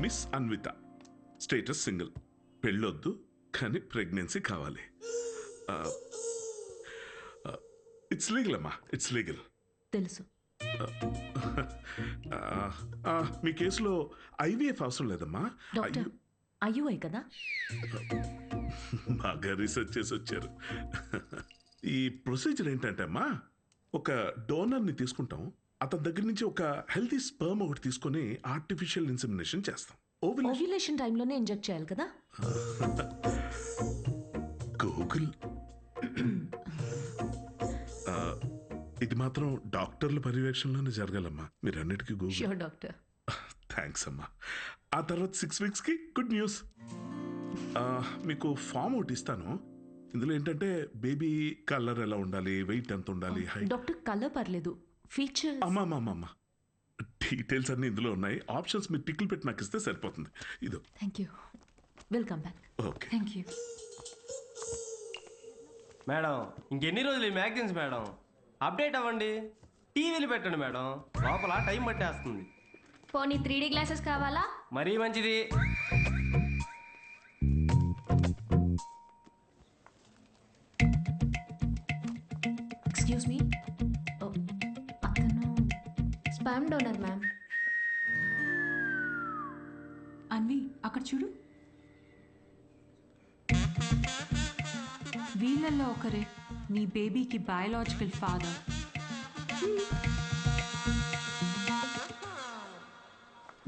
Miss Anvitha, status single, పెళ్ళొద్దు కానీ pregnancy కావాలి. It's legal అమ్మా, ఇట్స్ లీగల్. తెలుసు. మీ కేసులో ఐవీఎఫ్ అవసరం లేదమ్మా. డాక్టర్ ఐయుఐ కదా? బాగా రీసెర్చ్ చేసి వచ్చారు. ఈ ప్రొసీజర్ ఏంటంటే అమ్మా, ఒక డోనర్ని తీసుకుంటాం, అతని దగ్గర నుంచి ఒక హెల్తీ స్పర్మ్ ఒకటి తీసుకొని ఆర్టిఫిషియల్ ఇన్సెమినేషన్ చేస్తాం. ఓవ్యులేషన్ టైంలోనే ఇంజెక్ట్ చేయాలి కదా? గూగుల్. ఇది మాత్రం డాక్టర్ల పర్యవేక్షణలోనే జరగాలమ్మా. మీరు అన్నిటికీ గూగుల్. Sure doctor. థ్యాంక్స్ అమ్మా. ఆ తర్వాత 6 వీక్స్కి గుడ్ న్యూస్. మీకు ఫామ్ ఒకటి ఇస్తాను. ఇందులో ఏంటంటే బేబీ కలర్ ఎలా ఉండాలి, వెయిట్ ఎంత ఉండాలి, హైట్. డాక్టర్ కలర్ పర్లేదు, ఫీచర్. అమ్మా డీటెయిల్స్ అన్ని ఇందులో ఉన్నాయి. ఆప్షన్స్ మీరు టిక్లు పెట్టి నాకు ఇస్తే సరిపోతుంది. ఇదో. Thank you. Welcome back. Okay. Thank you madam. ఇంకెన్ని రోజులు ఈ మ్యాగజైన్స్ మేడం? అప్డేట్ అవ్వండి, టీవీలు పెట్టండి మేడం, లోపల టైం పట్టేస్తుంది. పోనీ 3D గ్లాసెస్ కావాలా? మరీ మంచిది. ఎక్స్క్యూజ్ మీ, అతను స్పామ్ డోనర్ మ్యామ్. అన్వి అక్కడ చూడు, వీళ్ళల్లో ఒకరే నీ బేబీకి బయాలజికల్ ఫాదర్.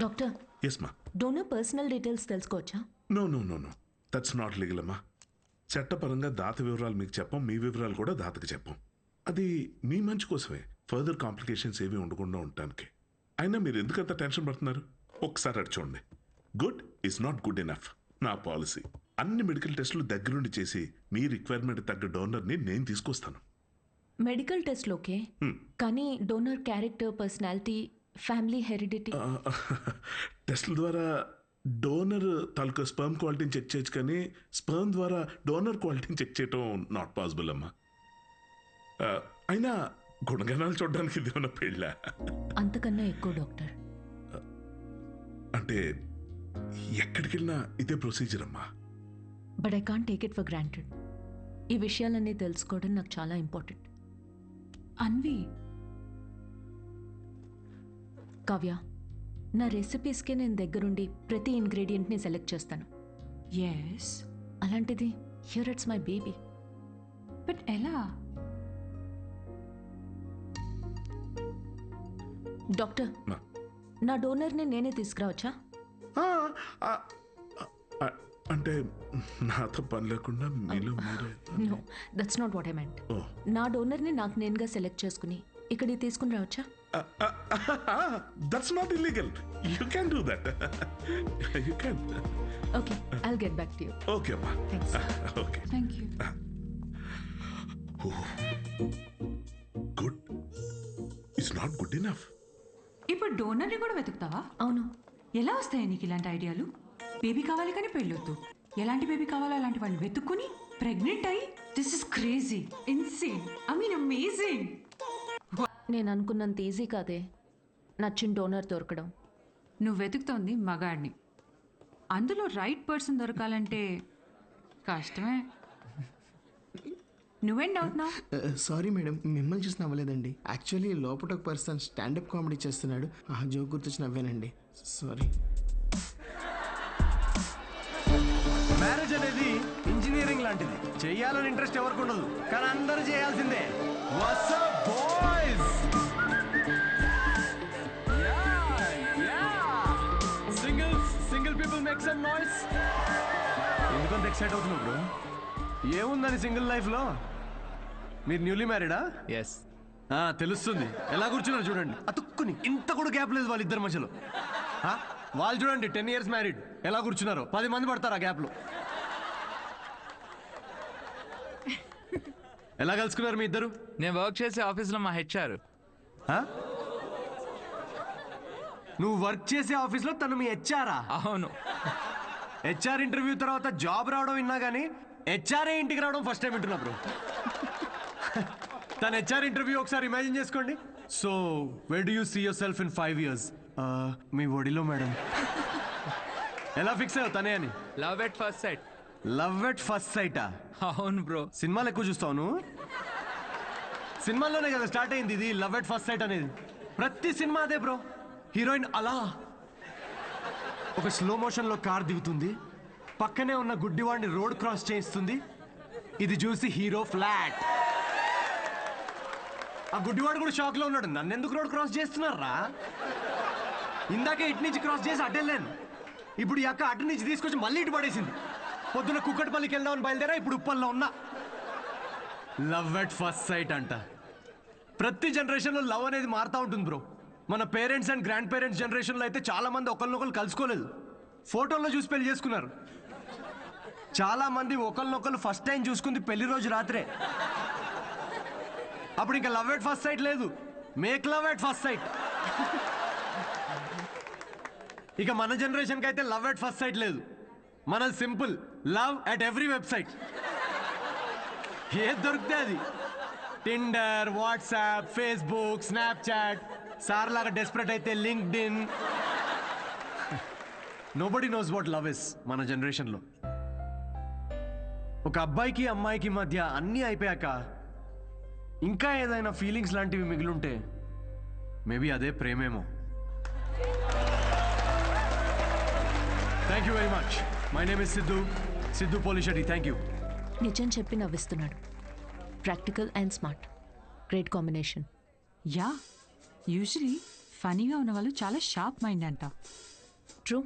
డాక్టర్, ఎస్ మా. డోనర్ పర్సనల్ డీటెయిల్స్ తెలుసుకోవచ్చా? నో దట్స్ నాట్ లీగల్ అమ్మా. చట్టపరంగా దాత వివరాలు మీకు చెప్పం, మీ వివరాలు కూడా దాతకి చెప్పం. అది మీ మంచి కోసమే, ఫర్దర్ కాంప్లికేషన్స్ ఏవి ఉండకుండా ఉండటానికి. అయినా మీరు ఎందుకంత టెన్షన్ పడుతున్నారు? ఒకసారి అటు చూడండి. Good is not good enough. నా పాలసీ అన్ని మెడికల్ టెస్టులు దగ్గరుండి చేసి మీ రిక్వైర్మెంట్ తగ్గ డోనర్ని నేను తీసుకొస్తాను. మెడికల్ టెస్ట్లు ఓకే, కానీ donor character, personality, family heredity. టెస్ట్ల ద్వారా డోనర్ తాలూకా స్పర్మ్ క్వాలిటీని చెక్ చేయొచ్చు, కానీ స్పర్మ్ ద్వారా డోనర్ క్వాలిటీని చెక్ చేయటం నాట్ పాసిబుల్ అమ్మా. అయినా గుణగణాలు చూడడానికి ఇది ఉన్న పెళ్ళ. అంతకన్నా ఎక్కువ డాక్టర్. అంటే ఎక్కడికి వెళ్ళినా ఇదే ప్రొసీజర్ అమ్మా. But I can't take it for granted. ఈ విషయాలన్నీ తెలుసుకోవడం నాకు చాలా ఇంపార్టెంట్. అన్వి, కావ్య, నా రెసిపీస్కే నేను దగ్గరుండి ప్రతి ఇంగ్రీడియంట్ని సెలెక్ట్ చేస్తాను. ఎస్, అలాంటిది here it's my baby. But ఎలా? డాక్టర్, నా డోనర్ని నేనే తీసుకురావచ్చా? అంటే నాతో పని లేకుండా మీలో మీరే. No, that's not what I meant. నా డోనర్ని నాకు నేనుగా సెలెక్ట్ చేసుకుని ఇక్కడికి తీసుకుని రావచ్చా? That's not illegal. You can do that. You can. Okay, I'll get back to you. Okay అమ్మా. Thanks. Okay. Thank you. Good it's not good enough. ఇప్పుడు డోనర్ని కూడా వెతుకుతావా? అవును. ఎలా వస్తాయి నీకు ఇలాంటి ఐడియాలు? బేబీ కావాలి కానీ పెళ్ళొద్దు. ఎలాంటి బేబీ కావాలో అలాంటి వాళ్ళు వెతుక్కుని ప్రెగ్నెంట్ అయ్యి, this is crazy, insane, I mean amazing. నేను అనుకున్నంత ఈజీ కాదే నచ్చిన డోనర్ దొరకడం. నువ్వు వెతుకుతోంది మగాడిని. అందులో రైట్ పర్సన్ దొరకాలంటే కష్టమే. నువ్వేం అవుతున్నావు? సారీ మేడం, మిమ్మల్ని చూసి నవ్వలేదండి. యాక్చువల్లీ లోపల ఒక పర్సన్ స్టాండప్ కామెడీ చేస్తున్నాడు, ఆ జోక్ గుర్తొచ్చి నవ్వానండి. సారీ. మ్యారేజ్ అనేది ఇంజనీరింగ్ లాంటిది. చెయ్యాలని ఇంట్రెస్ట్ ఎవరికి ఉండదు, కానీ అందరూ చేయాల్సిందే. What's up boys? Single people make some noise. ఎందుకంత ఎక్సైట్ అవుతున్నావు బ్రో? ఏముందని సింగిల్ లైఫ్లో? మీరు న్యూలీ మ్యారీడా? ఎస్. తెలుస్తుంది. ఎలా కూర్చున్నారు చూడండి, అతుక్కుని. ఇంత కూడా గ్యాప్ లేదు వాళ్ళిద్దరి మధ్యలో. వాళ్ళు చూడండి 10 years మ్యారీడ్, ఎలా కూర్చున్నారో. 10 మంది పడతారు ఆ గ్యాప్లో. ఎలా కలుసుకున్నారు మీ ఇద్దరు? నేను వర్క్ చేసే ఆఫీస్లో మా హెచ్ఆర్. నువ్వు వర్క్ చేసే ఆఫీస్లో తను మీ హెచ్ఆరా? అవును. హెచ్ఆర్ ఇంటర్వ్యూ తర్వాత జాబ్ రావడం విన్నా కానీ హెచ్ఆర్ఏ ఇంటికి రావడం ఫస్ట్ టైం వింటున్నా బ్రో. తన హెచ్ఆర్ ఇంటర్వ్యూ ఒకసారి ఇమాజిన్ చేసుకోండి. So where do you see yourself in 5 years? మీ ఒడిలో మేడం. ఎలా ఫిక్స్ అయ్యావు తనే అని? Love at first sight. Love at first సైటా? అవును బ్రో. సినిమాలు ఎక్కువ చూస్తావు నువ్వు? సినిమాల్లోనే కదా స్టార్ట్ అయింది ఇది లవ్ ఎట్ ఫస్ట్ సైట్ అనేది. ప్రతి సినిమా అదే బ్రో. హీరోయిన్ అలా ఒక స్లో మోషన్లో కార్ దిగుతుంది, పక్కనే ఉన్న గుడ్డివాడిని రోడ్ క్రాస్ చేయిస్తుంది, ఇది చూసి హీరో ఫ్లాట్. ఆ గుడ్డివాడు కూడా షాక్ లో ఉన్నాడు, నన్ను ఎందుకు రోడ్ క్రాస్ చేస్తున్నారా? ఇందాకే ఇటు నుంచి క్రాస్ చేసి అడ్డెళ్ళాను, ఇప్పుడు ఈ అక్క అటు నుంచి తీసుకొచ్చి మళ్ళీ ఇటు పడేసింది. పొద్దున కుక్కటిపల్లికి వెళ్దామని బయలుదేరా, ఇప్పుడు ఉప్పల్లో ఉన్నా. లవ్ ఎట్ ఫస్ట్ సైట్ అంట. ప్రతి జనరేషన్లో లవ్ అనేది మారుతూ ఉంటుంది బ్రో. మన పేరెంట్స్ అండ్ గ్రాండ్ పేరెంట్స్ జనరేషన్లో అయితే చాలా మంది ఒకరినొకరు కలుసుకోలేదు, ఫోటోల్లో చూసి పెళ్లి చేసుకున్నారు. చాలా మంది ఒకరినొకరు ఫస్ట్ టైం చూసుకుంది పెళ్లి రోజు రాత్రే. అప్పుడు ఇంకా లవ్ ఎట్ ఫస్ట్ సైట్ లేదు, make love at first site. ఇక మన జనరేషన్కి అయితే లవ్ ఎట్ ఫస్ట్ సైట్ లేదు, మనది simple love at every website. ఏది దొరికితే అది, Tinder, WhatsApp, Facebook, Snapchat, sir లాగా డెస్పరేట్ అయితే linked in. Nobody knows what love is మన జనరేషన్లో. ఒక అబ్బాయికి అమ్మాయికి మధ్య అన్నీ అయిపోయాక ఇంకా ఏదైనా ఫీలింగ్స్ లాంటివి మిగిలుంటే మేబీ అదే ప్రేమేమో. Thank you very much. My name is Siddhu Polishetty. Thank you. నిజం చెప్పి నవ్విస్తున్నాడు. Practical and smart, great combination. Yeah, usually ఫనీగా ఉన్న వాళ్ళు చాలా షార్ప్ మైండ్ అంట. True,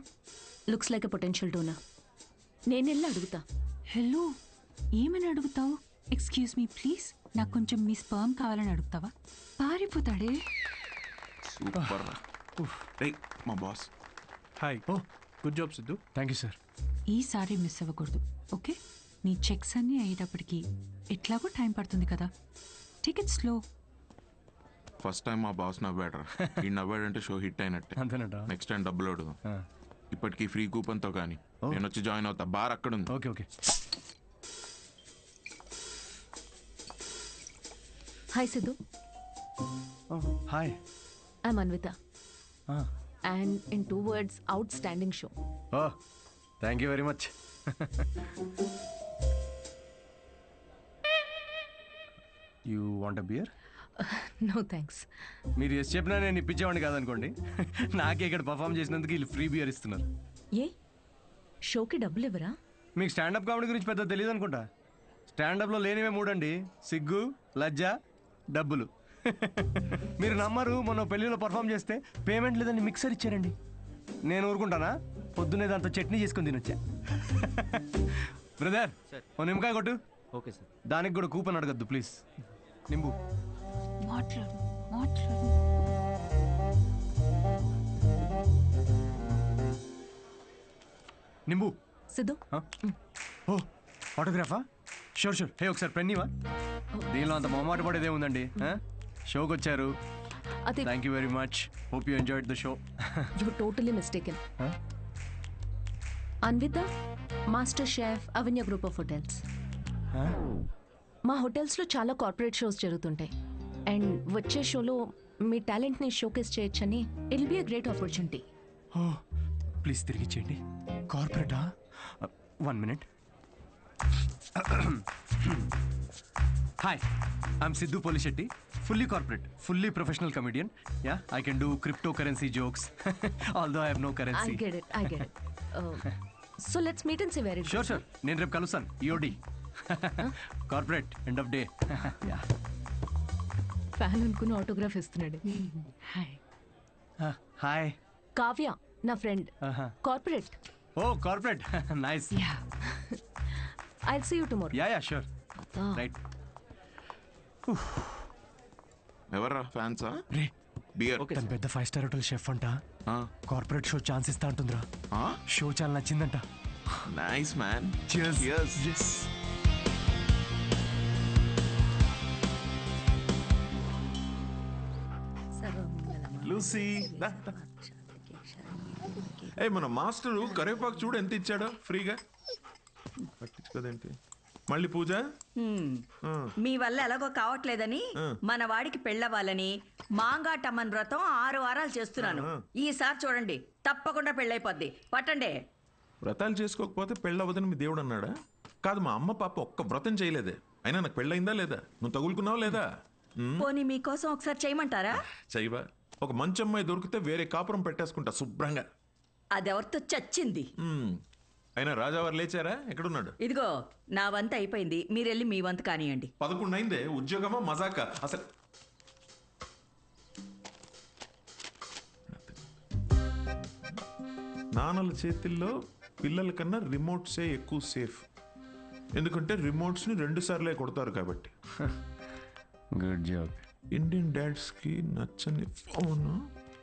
looks like a potential donor. నేను వెళ్ళి అడుగుతా. హలో, ఏమని అడుగుతావు? ఎక్స్క్యూజ్ మీ ప్లీజ్, నాకు కొంచెం మీ స్పర్మ్ కావాలని అడుగుతావా? పారిపోతాడే. సూపర్. మా boss. Hi. Oh good job Siddhu. Thank you sir. ఈసారి మిస్ అవ్వకూడదు, ఓకే? నీ చెక్స్ అన్నీ అయ్యేటప్పటికి ఎట్లాగో టైం పడుతుంది కదా, టికెట్ స్లో. ఫస్ట్ టైం మా బాస్ నవ్వాడు. ఈ నవ్వాడంటే షో హిట్ అయినట్టే. అంతేనట. నెక్స్ట్ టైం డబ్బులు అడుగుదాం. ఇప్పటికీ ఫ్రీ కూపన్తో కానీ నేను వచ్చి జాయిన్ అవుతా. బార్ అక్కడ ఉంది. Okay okay. Hi Siddhu, hi. I'm Anvitha. And in 2 words, outstanding show. Oh thank you very much. You want a beer? No thanks. మీరు ఎస్ చెప్పినా నేను ఇప్పించేవాడిని కాదనుకోండి. నాకే ఇక్కడ పర్ఫామ్ చేసినందుకు వీళ్ళు ఫ్రీ బియర్ ఇస్తున్నారు. ఏ షోకి డబ్బులు ఇవ్వరా? మీకు స్టాండప్ కామెడీ గురించి పెద్ద తెలియదు అనుకుంటా. స్టాండప్లో లేనివే 3 అండి: సిగ్గు, లజ్జ, డబ్బులు. మీరు నమ్మరు, మొన్న పెళ్లిలో పర్ఫామ్ చేస్తే పేమెంట్ లేదని మిక్సర్ ఇచ్చారండి. నేను ఊరుకుంటానా? పొద్దున్నే దాంతో చట్నీ చేసుకుని తినొచ్చా. బ్రదర్, ఓ నిమ్మకాయ కొట్టు. Okay sir. దానికి కూడా కూపన్ అడగద్దు ప్లీజ్. నింబు. మాట్లాడు మాట్లాడు. నింబు. సిద్ధు, ఓ ఆటోగ్రాఫా? Sure sure. హే ఒకసారి పెన్నీవా? దీనిలో అంత మొహమాట పడేదే ఉందండి. షోకి వచ్చారు. అది thank you very much. Hope you enjoyed the show. You totally mistaken. Anvitha, master chef, Avanya group of hotels. మా హోటల్స్లో చాలా కార్పొరేట్ షోస్ జరుగుతుంటాయి. అండ్ వచ్చే షోలో మీ టాలెంట్ని షోకేస్ చేయొచ్చని it will be a great opportunity. ఓ ప్లీజ్ తిరిగి ఇచ్చేయండి. కార్పొరేటా? 1 minute. Hi, I'm Siddhu Polishetty. Fully corporate, fully professional comedian. Yeah, I can do crypto currency jokes. Although I have no I currency. get it. So let's meet and see where it sure goes. Sure. నేను రేపు కలుస్తాను. EOD corporate end of day. Yeah. Fan అనుకుని autograph ఇస్తున్నాడు. Hi. Hi. Kavya, నా friend, corporate. Oh corporate. Nice. Yeah, I'll see you tomorrow. Yeah yeah sure. Right. ఎవర్రా ఫ్యాన్సా? రే, beer. తను పెద్ద 5 star హోటల్ షెఫ్ అంట. కార్పొరేట్ షో ఛాన్స్ ఇస్తా అంటుందిరా. షో చాలా నచ్చిందంట. Nice man. Cheers. Yes. Lucy. ఏ మన మాస్టరు కరివేపాకు చూడు ఎంత ఇచ్చాడో ఫ్రీగా. పట్టించుకోదేంటి మళ్ళీ పూజ? మీ వల్ల ఎలాగో కావట్లేదని మన వాడికి పెళ్ళవ్వాలని మాంగాటమ్మన్ వ్రతం 6 వారాలు చేస్తున్నాను. ఈసారి చూడండి, తప్పకుండా పెళ్ళైపోద్ది. పట్టండి. వ్రతాలు చేసుకోకపోతే పెళ్ళవదని మీ దేవుడు అన్నాడా? కాదు, మా అమ్మ పాప ఒక్క వ్రతం చేయలేదే. అయినా నాకు పెళ్ళయిందా లేదా? నువ్వు తగులుకున్నావా లేదా? పోనీ మీకోసం ఒకసారి చేయమంటారా? చేయవా? ఒక మంచి అమ్మాయి దొరికితే వేరే కాపురం పెట్టేసుకుంటా శుభ్రంగా. అదెవరితో చచ్చింది. అయినా రాజావారు లేచారా? ఎక్కడున్నాడు? ఇదిగో నా వంతు అయిపోయింది, మీరెళ్ళి మీ వంతు కానియండి. 11 అయిందే. ఉద్యోగమా మజాకా? అసలు నాన్నల చేతిల్లో పిల్లల కన్నా రిమోట్సే ఎక్కువ సేఫ్. ఎందుకంటే రిమోట్స్ని 2 సార్లే కొడతారు కాబట్టి. Good job. ఇండియన్ డాడ్స్కి నచ్చని ఫోన్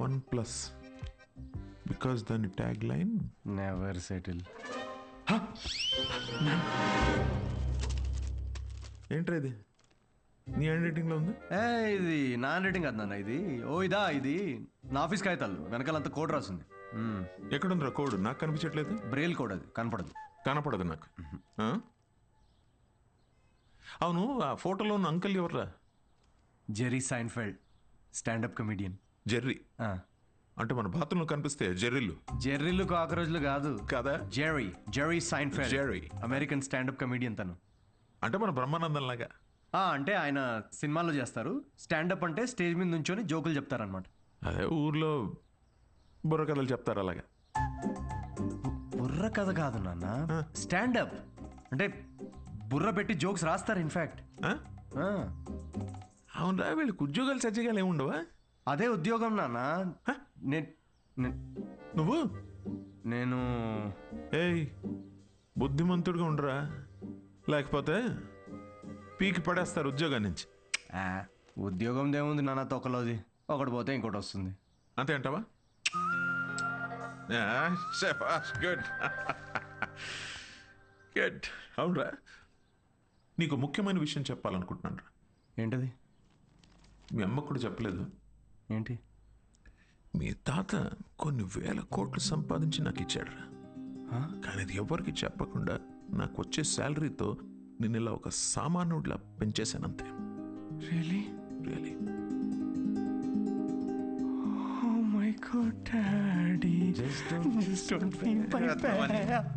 OnePlus. బికాస్ దాని ట్యాగ్ లైన్ నెవర్ సెటిల్. ఏంట్రా ఇది? నీ హ్యాండ్ రైటింగ్లో ఉంది. ఇది నా హ్యాండ్ రైటింగ్ కాదు నాన్న, ఇది ఇది నా ఆఫీస్ కాగితాలు వెనకాలంతా కోడ్ రాసింది. ఎక్కడుందిరా కోడ్? నాకు కనిపించట్లేదు. బ్రెయిల్ కోడ్, అది కనపడదు నాకు. అవును, ఆ ఫోటోలో ఉన్న అంకుల్ ఎవర్రా? Jerry Seinfeld, standup comedian. Jerry అంటే మన బాత్రూంలో కనిపిస్తే జెర్రీలు. జెర్రీలు కాకరోజులు కాదు కదా. Jerry Seinfeld, Jerry American standup comedian తను. అంటే మన బ్రహ్మానందం లాగా. అంటే ఆయన సినిమాల్లో చేస్తారు. స్టాండప్ అంటే స్టేజ్ మీద నుంచొని జోకులు చెప్తారనమాట. అదే ఊర్లో బుర్ర కథలు చెప్తారు అలాగా. బుర్ర కథ కాదు నాన్న, స్టాండప్ అంటే బుర్ర పెట్టి జోక్స్ రాస్తారు. ఇన్ఫాక్ట్ అవునరా, వీళ్ళకి ఉద్యోగాలు సజ్జగాలు ఏముండవా? అదే ఉద్యోగం నాన్న. నువ్వు నేను ఏయ్ బుద్ధిమంతుడిగా ఉండరా, లేకపోతే పీకి పడేస్తారు ఉద్యోగం నుంచి. ఉద్యోగం దేముంది నాన్న, తొక్కలోది. ఒకటి పోతే ఇంకోటి వస్తుంది. అంతే అంటావా? Good good. అవునరా, నీకు ముఖ్యమైన విషయం చెప్పాలనుకుంటున్నాను రా. ఏంటది? మీ అమ్మకు కూడా చెప్పలేదు. ఏంటి? మీ తాత కొన్ని వేల కోట్లు సంపాదించి నాకు ఇచ్చాడు రా. కానీ అది ఎవరికి చెప్పకుండా నాకు వచ్చే శాలరీతో నేను ఇలా ఒక సామాన్యుడిలా పెంచేశానంతే. Really? Really. Oh my God, Daddy. Just don't feel my bad.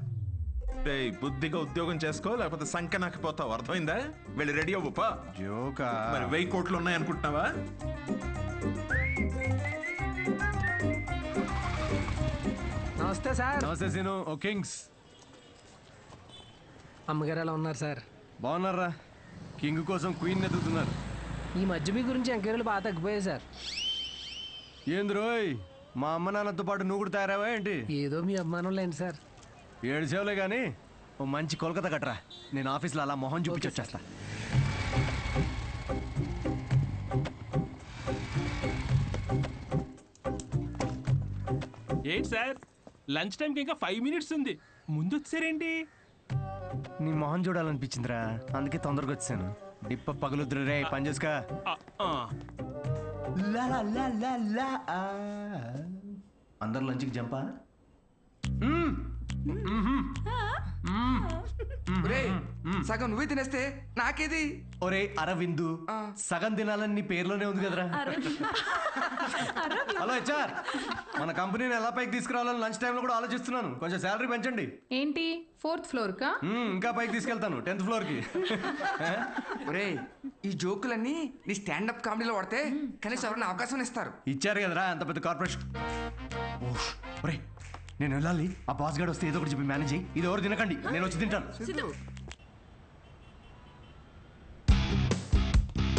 బుద్ధిగా ఉద్యోగం చేసుకో, లేకపోతే సంఖ్య నాకు పోతావు. అర్థమైందా? వెళ్ళి రెడీ అవ్వపా. జోకా? మరి 1000 కోట్లు ఉన్నాయనుకుంటున్నావా? నమస్తే సార్. నమస్తే సీను. ఓ కింగ్స్. అమ్మగారు ఎలా ఉన్నారు సార్? బాగున్నారా? కింగ్ కోసం క్వీన్ ఎదుగుతున్నారు. ఈ మధ్య మీ గురించి ఎంక్వైరీలు బాగా తగ్గిపోయాయి సార్. ఏంది రోయ్, మా అమ్మ నాన్నతో పాటు నువ్వు కూడా తయారావా ఏంటి? ఏదో మీ అభిమానం లేండి సార్. 7 సేవలే కానీ ఓ మంచి కోల్కతా కట్టరా. నేను ఆఫీస్లో అలా మొహం చూపించి వచ్చేస్తా. ఏంటి సార్, లంచ్ టైంకి ఇంకా 5 minutes ఉంది, ముందు వచ్చారేంటి? నీ మొహం చూడాలనిపించిందిరా, అందుకే తొందరగా వచ్చాను. డిప్ప పగులుద్దురు రే, పని చేసుకా. అందరు లంచ్కి జంపా? సగం నువ్వే తినేస్తే నాకేది? ఒరే అరవిందు, సగం తినాలని నీ పేర్లోనే ఉంది కదరా. హలో హెచ్ఆర్, మన కంపెనీని ఎలా పైకి తీసుకురావాలని లంచ్ టైంలో కూడా ఆలోచిస్తున్నాను. కొంచెం శాలరీ పెంచండి. ఏంటి 4th floor కా? ఇంకా పైకి తీసుకెళ్తాను, 10th floor కి. ఒరే, ఈ జోకులన్నీ నీ స్టాండప్ కామెడీలో వాడితే కనీసం ఎవరైనా అవకాశం ఇస్తారు. ఇచ్చారు కదరా అంత పెద్ద కార్పొరేషన్. ఒరే నేను వెళ్ళాలి. ఆ బాస్ గార్డ్ వస్తే ఏదో ఒకటి చెప్పి మేనేజ్ అయ్యి. ఇది ఎవరు తినకండి, నేను వచ్చి తింటాను.